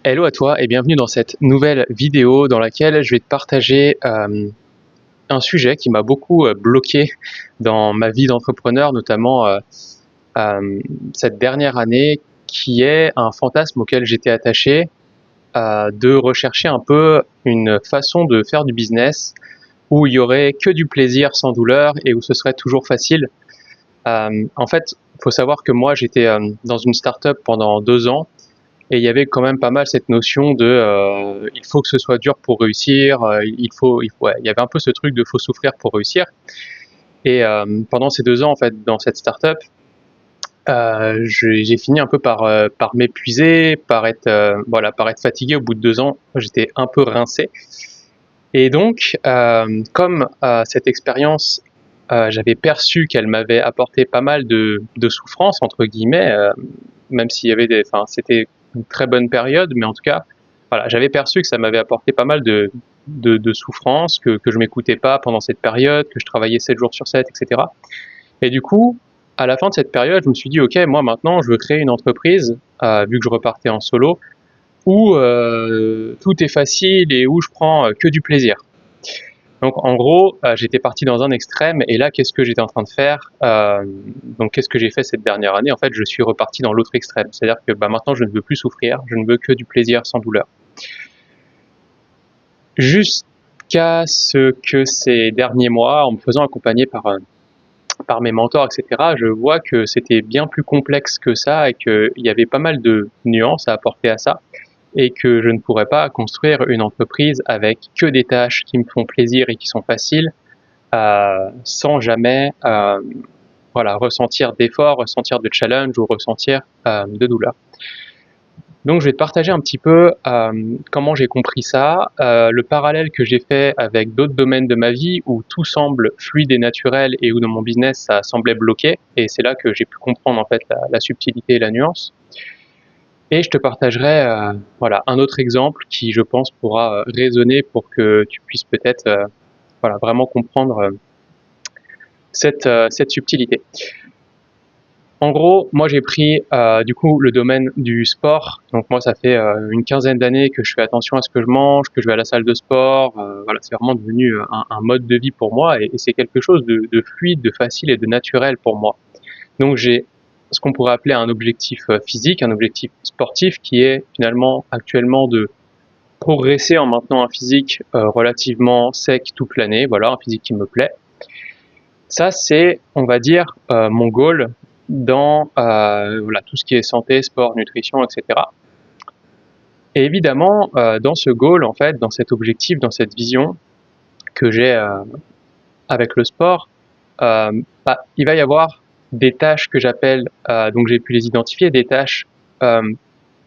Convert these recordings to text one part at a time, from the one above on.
Hello à toi et bienvenue dans cette nouvelle vidéo dans laquelle je vais te partager un sujet qui m'a beaucoup bloqué dans ma vie d'entrepreneur, notamment euh, cette dernière année, qui est un fantasme auquel j'étais attaché, de rechercher un peu une façon de faire du business où il y aurait que du plaisir sans douleur et où ce serait toujours facile. En fait, il faut savoir que moi j'étais dans une startup pendant 2 ans. Et il y avait quand même pas mal cette notion de il faut que ce soit dur pour réussir, ouais, il y avait un peu ce truc de faut souffrir pour réussir. Et pendant ces 2 ans en fait dans cette startup, j'ai fini un peu par m'épuiser, par être fatigué au bout de 2 ans. J'étais un peu rincé. Et donc comme cette expérience, j'avais perçu qu'elle m'avait apporté pas mal de souffrance entre guillemets, même s'il y avait enfin c'était une très bonne période, mais en tout cas, voilà, j'avais perçu que ça m'avait apporté pas mal de souffrance, que je m'écoutais pas pendant cette période, que je travaillais 7 jours sur 7, etc. Et du coup, à la fin de cette période, je me suis dit, ok, moi maintenant, je veux créer une entreprise, vu que je repartais en solo, où tout est facile et où je prends que du plaisir. Donc en gros, j'étais parti dans un extrême et là, qu'est-ce que j'étais en train de faire Donc qu'est-ce que j'ai fait cette dernière année? En fait, je suis reparti dans l'autre extrême. C'est-à-dire que maintenant, je ne veux plus souffrir, je ne veux que du plaisir sans douleur. Jusqu'à ce que ces derniers mois, en me faisant accompagner par mes mentors, etc., je vois que c'était bien plus complexe que ça et qu'il y avait pas mal de nuances à apporter à ça et que je ne pourrais pas construire une entreprise avec que des tâches qui me font plaisir et qui sont faciles, sans jamais voilà, ressentir d'effort, ressentir de challenge ou ressentir de douleur. Donc je vais te partager un petit peu comment j'ai compris ça, le parallèle que j'ai fait avec d'autres domaines de ma vie où tout semble fluide et naturel et où dans mon business ça semblait bloqué, et c'est là que j'ai pu comprendre en fait la subtilité et la nuance. Et je te partagerai voilà, un autre exemple qui je pense pourra résonner pour que tu puisses peut-être voilà, vraiment comprendre cette subtilité. En gros, moi j'ai pris du coup le domaine du sport. Donc moi ça fait une quinzaine d'années que je fais attention à ce que je mange, que je vais à la salle de sport. Voilà, c'est vraiment devenu un mode de vie pour moi et c'est quelque chose de fluide, de facile et de naturel pour moi. Donc j'ai ce qu'on pourrait appeler un objectif physique, un objectif sportif qui est finalement actuellement de progresser en maintenant un physique relativement sec toute l'année. Voilà, un physique qui me plaît. Ça, c'est, on va dire, mon goal dans voilà, tout ce qui est santé, sport, nutrition, etc. Et évidemment, dans ce goal, en fait, dans cet objectif, dans cette vision que j'ai avec le sport, il va y avoir des tâches que j'appelle, donc j'ai pu les identifier, des tâches euh,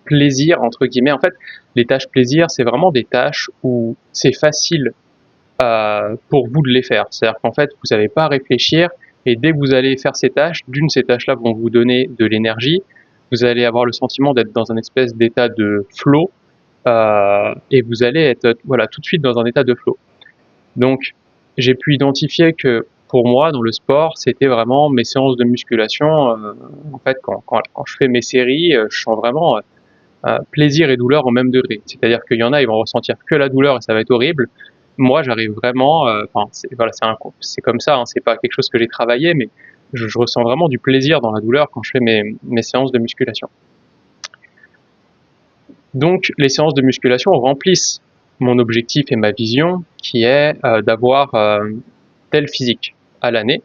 plaisir, entre guillemets. En fait, les tâches plaisir, c'est vraiment des tâches où c'est facile pour vous de les faire. C'est-à-dire qu'en fait, vous n'avez pas à réfléchir et dès que vous allez faire ces tâches, ces tâches-là vont vous donner de l'énergie. Vous allez avoir le sentiment d'être dans un espèce d'état de flow et vous allez être voilà tout de suite dans un état de flow. Donc, j'ai pu identifier que pour moi, dans le sport, c'était vraiment mes séances de musculation. En fait, quand je fais mes séries, je sens vraiment plaisir et douleur au même degré. C'est-à-dire qu'il y en a, ils vont ressentir que la douleur et ça va être horrible. Moi, j'arrive vraiment, enfin, voilà, c'est comme ça, hein, c'est pas quelque chose que j'ai travaillé, mais je ressens vraiment du plaisir dans la douleur quand je fais mes séances de musculation. Donc, les séances de musculation remplissent mon objectif et ma vision, qui est d'avoir tel physique à l'année.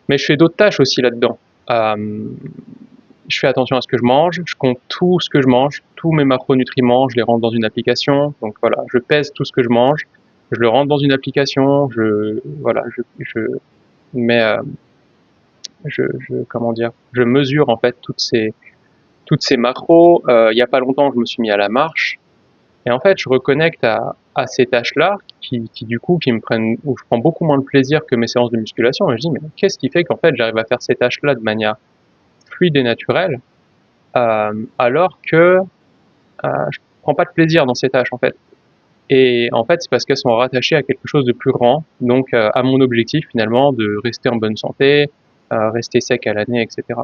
Mais je fais d'autres tâches aussi là-dedans. Euh, je fais attention à ce que je mange, je compte tout ce que je mange, tous mes macronutriments, je les rentre dans une application. Donc voilà, je pèse tout ce que je mange, je le rentre dans une application, voilà, je mets, comment dire, je mesure en fait toutes ces macros. Il y a pas longtemps, je me suis mis à la marche et en fait, je reconnecte à ces tâches-là qui du coup, qui me prennent, où je prends beaucoup moins de plaisir que mes séances de musculation et je dis mais qu'est-ce qui fait qu'en fait j'arrive à faire ces tâches-là de manière fluide et naturelle alors que je prends pas de plaisir dans ces tâches en fait. Et en fait, c'est parce qu'elles sont rattachées à quelque chose de plus grand, donc à mon objectif finalement de rester en bonne santé, rester sec à l'année, etc.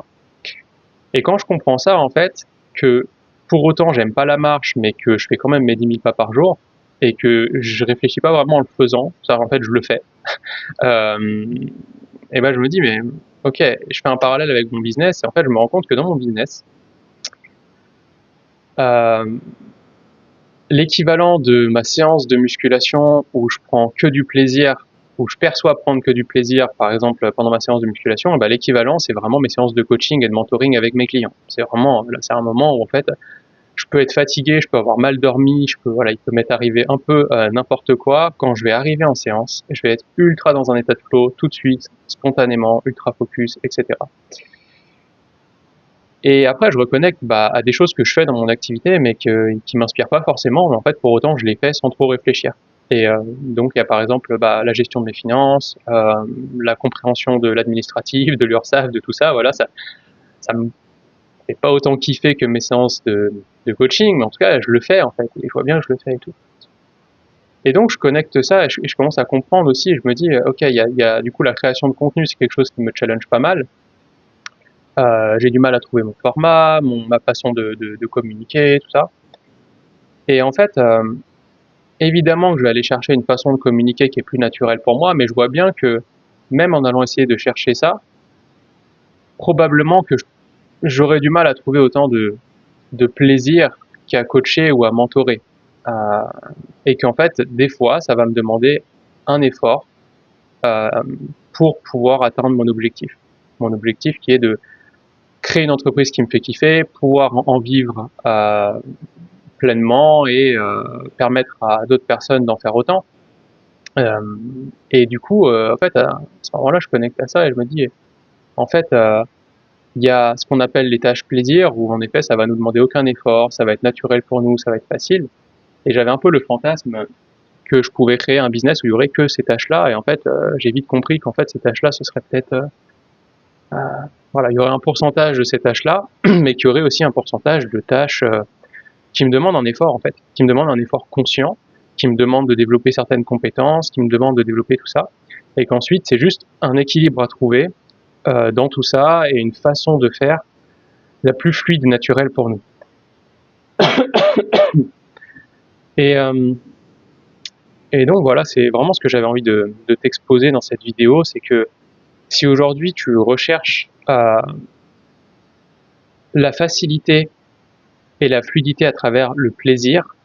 Et quand je comprends ça, en fait, que pour autant j'aime pas la marche, mais que je fais quand même mes 10 000 pas par jour et que je réfléchis pas vraiment en le faisant, ça en fait je le fais. Euh, et ben je me dis mais ok, je fais un parallèle avec mon business et en fait je me rends compte que dans mon business, euh, l'équivalent de ma séance de musculation où je prends que du plaisir, où je perçois prendre que du plaisir, par exemple pendant ma séance de musculation, bah, l'équivalent c'est vraiment mes séances de coaching et de mentoring avec mes clients. C'est vraiment, là c'est un moment où en fait je peux être fatigué, je peux avoir mal dormi, voilà, il peut m'être arrivé un peu n'importe quoi. Quand je vais arriver en séance, je vais être ultra dans un état de flow tout de suite, spontanément, ultra focus, etc. Et après, je reconnecte à des choses que je fais dans mon activité, mais qui m'inspirent pas forcément. Mais en fait, pour autant, je les fais sans trop réfléchir. Et donc, il y a par exemple la gestion de mes finances, la compréhension de l'administratif, de l'URSSAF, de tout ça. Voilà, ça me fait pas autant kiffer que mes séances de coaching, mais en tout cas, je le fais en fait. Et je vois bien que je le fais et tout. Et donc, je connecte ça et je commence à comprendre aussi. Et je me dis, ok, il y a du coup la création de contenu, c'est quelque chose qui me challenge pas mal. J'ai du mal à trouver mon format, ma façon de communiquer, tout ça. Et en fait, évidemment que je vais aller chercher une façon de communiquer qui est plus naturelle pour moi, mais je vois bien que même en allant essayer de chercher ça, probablement que j'aurais du mal à trouver autant de plaisir qu'à coacher ou à mentorer. Euh, et qu'en fait, des fois, ça va me demander un effort euh, pour pouvoir atteindre mon objectif. Mon objectif qui est de créer une entreprise qui me fait kiffer, pouvoir en vivre pleinement et permettre à d'autres personnes d'en faire autant. Euh, et du coup, en fait, à ce moment-là, je connecte à ça et je me dis, en fait, il y a ce qu'on appelle les tâches plaisir, où en effet, ça va nous demander aucun effort, ça va être naturel pour nous, ça va être facile. Et j'avais un peu le fantasme que je pouvais créer un business où il y aurait que ces tâches-là. Et en fait, j'ai vite compris qu'en fait, ces tâches-là, ce serait peut-être euh, voilà, il y aurait un pourcentage de ces tâches-là, mais qu'il y aurait aussi un pourcentage de tâches qui me demandent un effort, en fait, qui me demandent un effort conscient, qui me demandent de développer certaines compétences, qui me demandent de développer tout ça, et qu'ensuite, c'est juste un équilibre à trouver dans tout ça et une façon de faire la plus fluide et naturelle pour nous. Et, euh, et donc voilà, c'est vraiment ce que j'avais envie de t'exposer dans cette vidéo, c'est que si aujourd'hui tu recherches la facilité et la fluidité à travers le plaisir,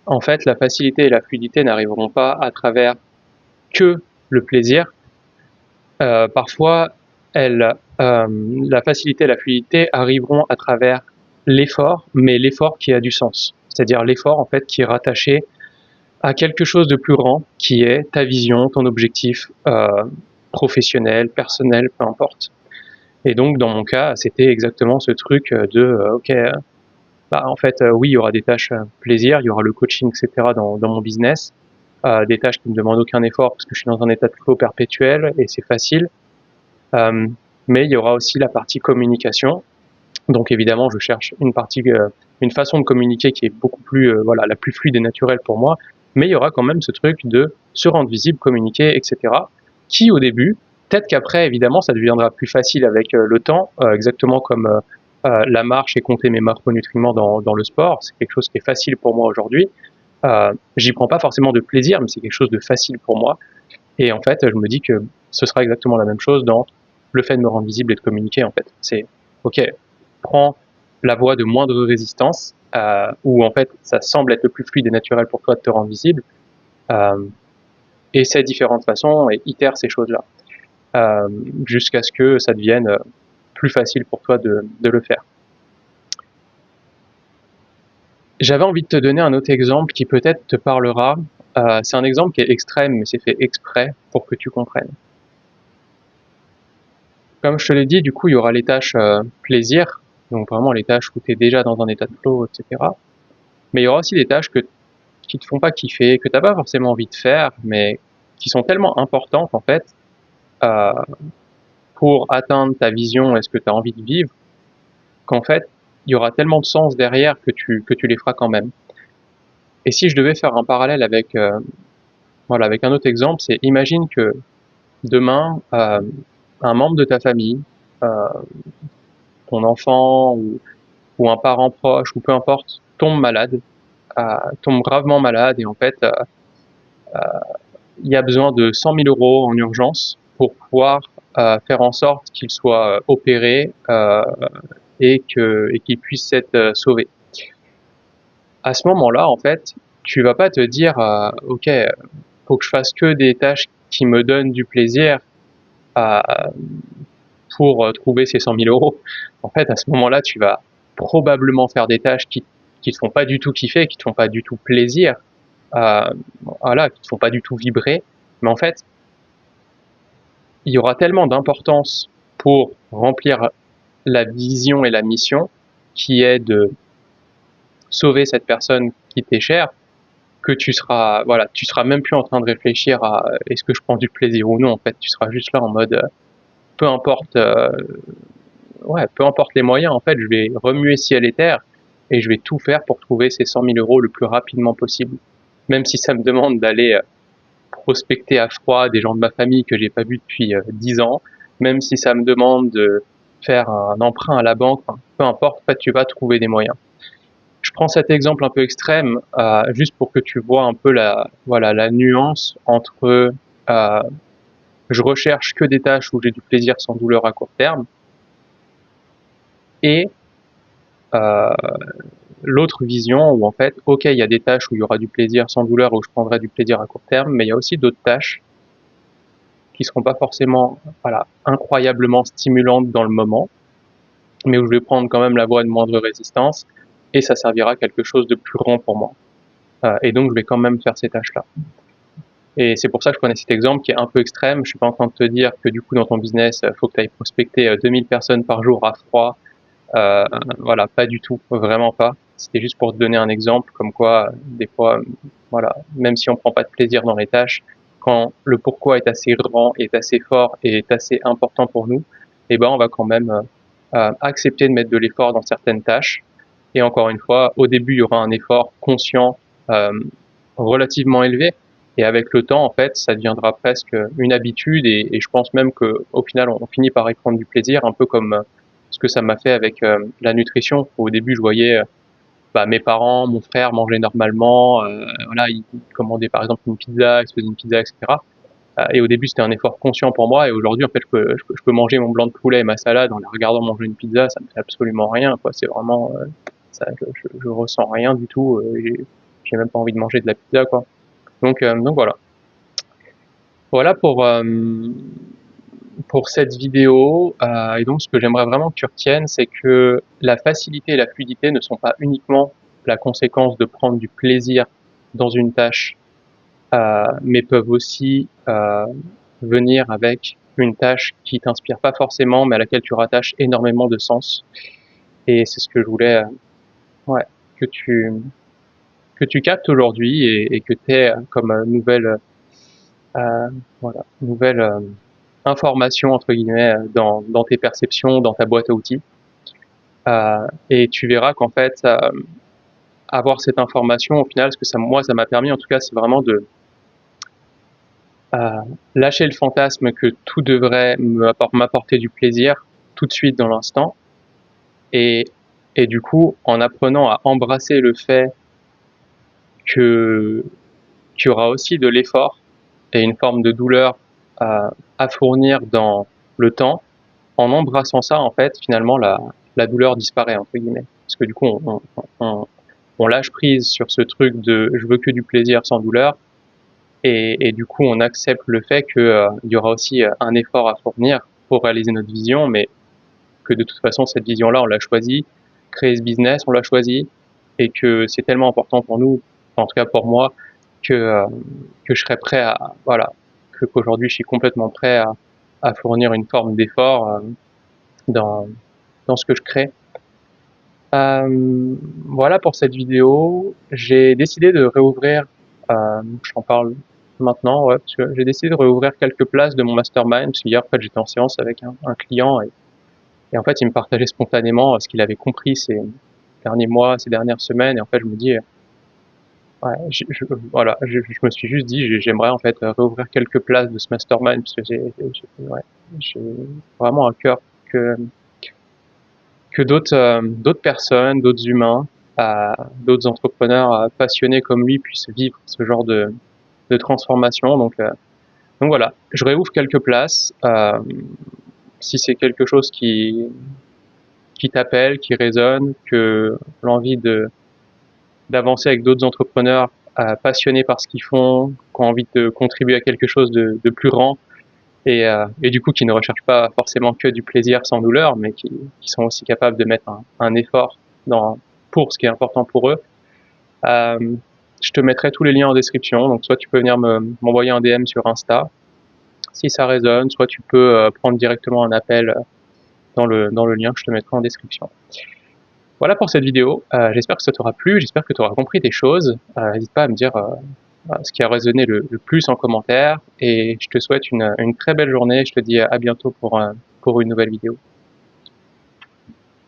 en fait, la facilité et la fluidité n'arriveront pas à travers que le plaisir. Parfois, la facilité et la fluidité arriveront à travers l'effort, mais l'effort qui a du sens. C'est-à-dire l'effort, en fait, qui est rattaché à quelque chose de plus grand, qui est ta vision, ton objectif professionnel, personnel, peu importe. Et donc, dans mon cas, c'était exactement ce truc ok, en fait, oui, il y aura des tâches plaisir, il y aura le coaching, etc. dans mon business, des tâches qui ne me demandent aucun effort parce que je suis dans un état de flow perpétuel et c'est facile. Mais il y aura aussi la partie communication. Donc évidemment, je cherche une façon de communiquer qui est beaucoup plus, voilà, la plus fluide et naturelle pour moi. Mais il y aura quand même ce truc de se rendre visible, communiquer, etc. Qui au début, peut-être qu'après, évidemment, ça deviendra plus facile avec le temps, exactement comme la marche et compter mes macronutriments dans le sport. C'est quelque chose qui est facile pour moi aujourd'hui. J'y prends pas forcément de plaisir, mais c'est quelque chose de facile pour moi. Et en fait, je me dis que ce sera exactement la même chose dans le fait de me rendre visible et de communiquer. En fait, c'est ok, prends la voie de moindre résistance, où en fait ça semble être le plus fluide et naturel pour toi de te rendre visible. Euh, Essaie différentes façons et itère ces choses-là jusqu'à ce que ça devienne plus facile pour toi de le faire. J'avais envie de te donner un autre exemple qui peut-être te parlera. C'est un exemple qui est extrême, mais c'est fait exprès pour que tu comprennes. Comme je te l'ai dit, du coup, il y aura les tâches plaisir, donc vraiment les tâches où tu es déjà dans un état de flow, etc. Mais il y aura aussi des tâches qui te font pas kiffer, que t'as pas forcément envie de faire, mais qui sont tellement importantes en fait euh, pour atteindre ta vision et ce que tu as envie de vivre, qu'en fait, il y aura tellement de sens derrière que tu les feras quand même. Et si je devais faire un parallèle avec voilà, avec un autre exemple, c'est imagine que demain, un membre de ta famille, euh, ton enfant ou ou un parent proche, ou peu importe, tombe malade, tombe gravement malade, et en fait, il y a besoin de 100 000 euros en urgence pour pouvoir faire en sorte qu'il soit opéré et qu'il puisse être sauvé. À ce moment-là, en fait, tu vas pas te dire ok, faut que je fasse que des tâches qui me donnent du plaisir euh, pour trouver ces 100 000 euros. En fait, à ce moment-là, tu vas probablement faire des tâches qui te font pas du tout kiffer, qui te font pas du tout plaisir, euh, voilà, qui te font pas du tout vibrer. Mais en fait, il y aura tellement d'importance pour remplir la vision et la mission qui est de sauver cette personne qui t'est chère, que tu seras même plus en train de réfléchir à est-ce que je prends du plaisir ou non. En fait, tu seras juste là en mode peu importe, peu importe les moyens. En fait, je vais remuer ciel et terre et je vais tout faire pour trouver ces 100 000 euros le plus rapidement possible. Même si ça me demande d'aller prospecter à froid des gens de ma famille que j'ai pas vus depuis 10 ans, même si ça me demande de faire un emprunt à la banque, enfin, peu importe, en fait, tu vas trouver des moyens. Je prends cet exemple un peu extrême, juste pour que tu vois un peu la nuance entre je recherche que des tâches où j'ai du plaisir sans douleur à court terme et euh, l'autre vision où en fait, ok, il y a des tâches où il y aura du plaisir sans douleur, où je prendrai du plaisir à court terme, mais il y a aussi d'autres tâches qui seront pas forcément, voilà, incroyablement stimulantes dans le moment, mais où je vais prendre quand même la voie de moindre résistance et ça servira à quelque chose de plus grand pour moi. Et donc, je vais quand même faire ces tâches-là. Et c'est pour ça que je prenais cet exemple qui est un peu extrême. Je suis pas en train de te dire que du coup, dans ton business, faut que tu ailles prospecter 2000 personnes par jour à froid. Voilà, pas du tout, vraiment pas. C'était juste pour te donner un exemple, comme quoi, des fois, voilà, même si on prend pas de plaisir dans les tâches, quand le pourquoi est assez grand, est assez fort et est assez important pour nous, eh ben, on va quand même accepter de mettre de l'effort dans certaines tâches. Et encore une fois, au début, il y aura un effort conscient euh, relativement élevé. Et avec le temps, en fait, ça deviendra presque une habitude. Et je pense même qu'au final, on finit par y prendre du plaisir, un peu comme ce que ça m'a fait avec la nutrition. Au début, je voyais mes parents, mon frère manger normalement. Voilà, ils commandaient par exemple une pizza, ils se faisaient une pizza, etc. Et au début, c'était un effort conscient pour moi. Et aujourd'hui, en fait, je peux manger mon blanc de poulet et ma salade en les regardant manger une pizza. Ça me fait absolument rien, quoi. C'est vraiment, ça, je ressens rien du tout. J'ai même pas envie de manger de la pizza, quoi. Donc voilà. Voilà pour cette vidéo. Et donc, ce que j'aimerais vraiment que tu retiennes, c'est que la facilité et la fluidité ne sont pas uniquement la conséquence de prendre du plaisir dans une tâche, mais peuvent aussi venir avec une tâche qui t'inspire pas forcément, mais à laquelle tu rattaches énormément de sens. Et c'est ce que je voulais, ouais, que tu que tu captes aujourd'hui et que tu aies comme nouvelle, nouvelle information entre guillemets dans tes perceptions, dans ta boîte à outils. Et tu verras qu'en fait, avoir cette information au final, ce que moi ça m'a permis en tout cas, c'est vraiment de lâcher le fantasme que tout devrait m'apporter du plaisir tout de suite dans l'instant. Et, et du coup, en apprenant à embrasser le fait que qu'il y aura aussi de l'effort et une forme de douleur à fournir dans le temps, en embrassant ça, en fait, finalement, la douleur disparaît, entre guillemets. Parce que du coup, on lâche prise sur ce truc de je veux que du plaisir sans douleur, et du coup, on accepte le fait que il y aura aussi un effort à fournir pour réaliser notre vision, mais que de toute façon, cette vision-là, on l'a choisie, créer ce business, on l'a choisi, et que c'est tellement important pour nous, en tout cas pour moi, que je serais prêt à, voilà, qu'aujourd'hui, je suis complètement prêt à fournir une forme d'effort dans, dans ce que je crée. Voilà pour cette vidéo. J'ai décidé de réouvrir, je t'en parle maintenant, ouais, parce que j'ai décidé de réouvrir quelques places de mon mastermind, parce qu'hier, en fait, j'étais en séance avec un client et en fait, il me partageait spontanément ce qu'il avait compris ces derniers mois, ces dernières semaines, et en fait, je me dis, ouais, voilà, je me suis juste dit, j'aimerais en fait réouvrir quelques places de ce mastermind, parce que ouais, j'ai vraiment à cœur que que d'autres personnes, d'autres humains, d'autres entrepreneurs passionnés comme lui puissent vivre ce genre de transformation. Donc voilà, je réouvre quelques places. Si c'est quelque chose qui t'appelle, qui résonne, que l'envie d'avancer avec d'autres entrepreneurs passionnés par ce qu'ils font, qui ont envie de contribuer à quelque chose de plus grand et du coup qui ne recherchent pas forcément que du plaisir sans douleur, mais qui sont aussi capables de mettre un effort pour ce qui est important pour eux. Euh, je te mettrai tous les liens en description, donc soit tu peux venir m'envoyer un DM sur Insta si ça résonne, soit tu peux prendre directement un appel dans le lien que je te mettrai en description. Voilà pour cette vidéo. J'espère que ça t'aura plu, j'espère que tu auras compris des choses. N'hésite pas à me dire ce qui a résonné le plus en commentaire. Et je te souhaite une très belle journée. Je te dis à bientôt pour une nouvelle vidéo.